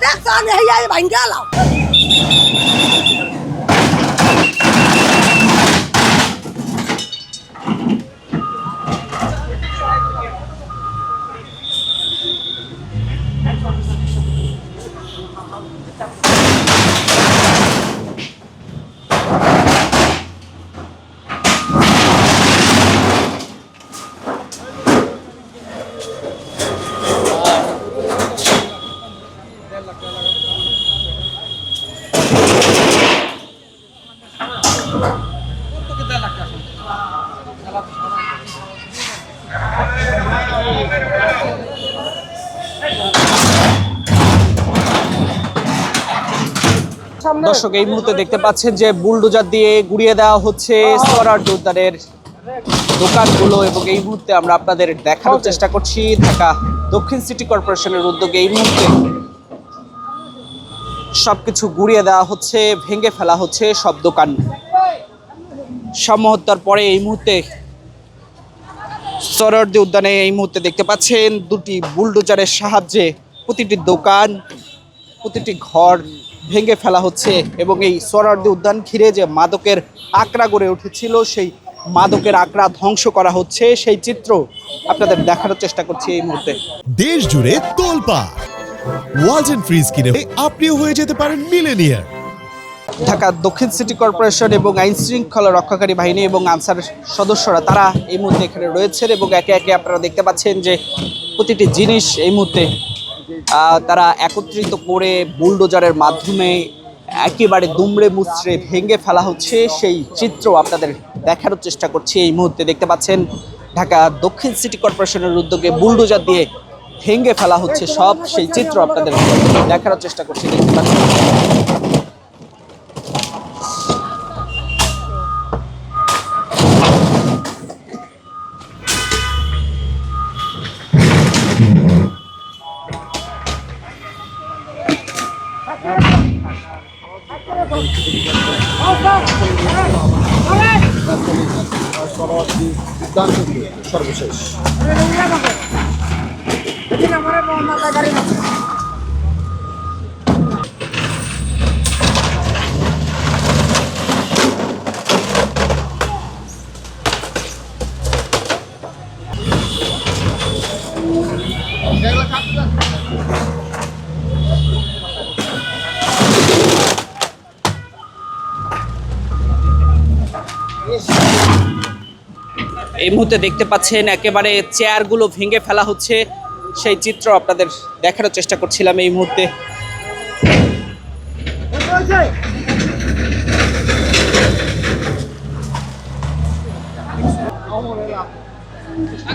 দেখছো আমি ভাঙ্গা গেলাম। দর্শক এই মুহূর্তে দেখতে পাচ্ছেন যে বুলডোজার দিয়ে গুড়িয়ে দেওয়া হচ্ছে সোহরাওয়ার্দী উদ্যানের দোকানগুলো এবং এই মুহূর্তে আমরা আপনাদের দেখানোর চেষ্টা করছি ঢাকা দক্ষিণ সিটি কর্পোরেশনের উদ্যোগে এই মুহূর্তে সবকিছু গুড়িয়ে দেওয়া হচ্ছে, ভেঙে ফেলা হচ্ছে সব দোকান। সমহত্যার পরে এই মুহূর্তে সোহরাওয়ার্দী উদ্যানে এই মুহূর্তে দেখতে পাচ্ছেন দুটি বুলডোজারের সাহায্যে প্রতিটি দোকান, প্রতিটি ঘর ভেঙে ফেলা হচ্ছে এবং এই সোহরাওয়ার্দী উদ্যান ঘিরে যে মাদকের আকড়া গড়ে উঠেছিল সেই মাদকের আকড়া ধ্বংস করা হচ্ছে, সেই চিত্র আপনাদের দেখানোর চেষ্টা করছি এই মুহূর্তে। দেশ জুড়ে তোলপাড় ওয়ালটন ফ্রিজ কিনে আপনিও হয়ে যেতে পারেন মিলেনিয়ার। ঢাকা দক্ষিণ সিটি কর্পোরেশন এবং আইন শৃঙ্খলা রক্ষাকারী বাহিনী এবং আনসার সদস্যরা তারা এই মুহূর্তে এখানে রয়েছেন এবং একে একে আপনারা দেখতে পাচ্ছেন যে প্রতিটি জিনিস এই মুহূর্তে তারা একত্রিত করে বুলডোজারের মাধ্যমে একেবারে দুমড়ে মুচড়ে ভেঙে ফেলা হচ্ছে, সেই চিত্র আপনাদের দেখানোর চেষ্টা করছি। এই মুহূর্তে দেখতে পাচ্ছেন ঢাকা দক্ষিণ সিটি কর্পোরেশনের উদ্যোগে বুলডোজার দিয়ে ভেঙে ফেলা হচ্ছে সব, সেই চিত্র আপনাদের দেখানোর চেষ্টা করছি। দেখতে পাচ্ছেন সর্বশেষ এই মুহূর্তে দেখতে পাচ্ছেন একেবারে চেয়ারগুলো ভেঙে ফেলা হচ্ছে, সেই চিত্র আপনাদের দেখানোর চেষ্টা করছিলাম এই মুহূর্তে।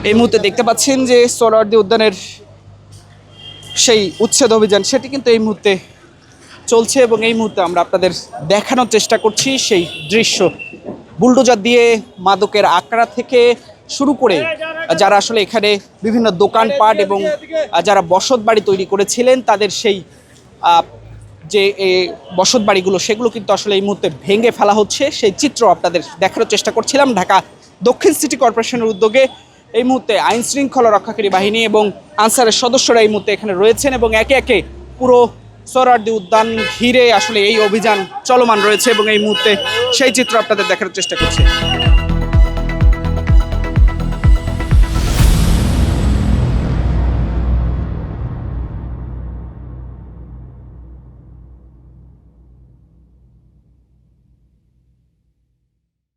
এই মুহূর্তে দেখতে পাচ্ছেন যে সোহরাওয়ার্দী উদ্যানের সেই উচ্ছেদ অভিযান সেটি কিন্তু এই মুহূর্তে চলছে এবং এই মুহূর্তে আমরা আপনাদের দেখানোর চেষ্টা করছি সেই দৃশ্য। বুলডোজার দিয়ে মাদকের আকড়া থেকে শুরু করে যারা আসলে এখানে বিভিন্ন দোকানপাট এবং যারা বসত বাড়ি তৈরি করেছিলেন তাদের সেই যে বসত বাড়িগুলো সেগুলো কিন্তু আসলে এই মুহূর্তে ভেঙে ফেলা হচ্ছে, সেই চিত্র আপনাদের দেখানোর চেষ্টা করছিলাম। ঢাকা দক্ষিণ সিটি কর্পোরেশনের উদ্যোগে এই মুহূর্তে আইন শৃঙ্খলা রক্ষাকারী বাহিনী এবং আনসারের সদস্যরা এই মুহূর্তে এখানে রয়েছেন এবং একে একে পুরো সোহরাওয়ার্দী উদ্যান ঘিরে আসলে এই অভিযান চলমান রয়েছে এবং এই মুহূর্তে সেই চিত্র আপনাদের দেখানোর চেষ্টা করছি।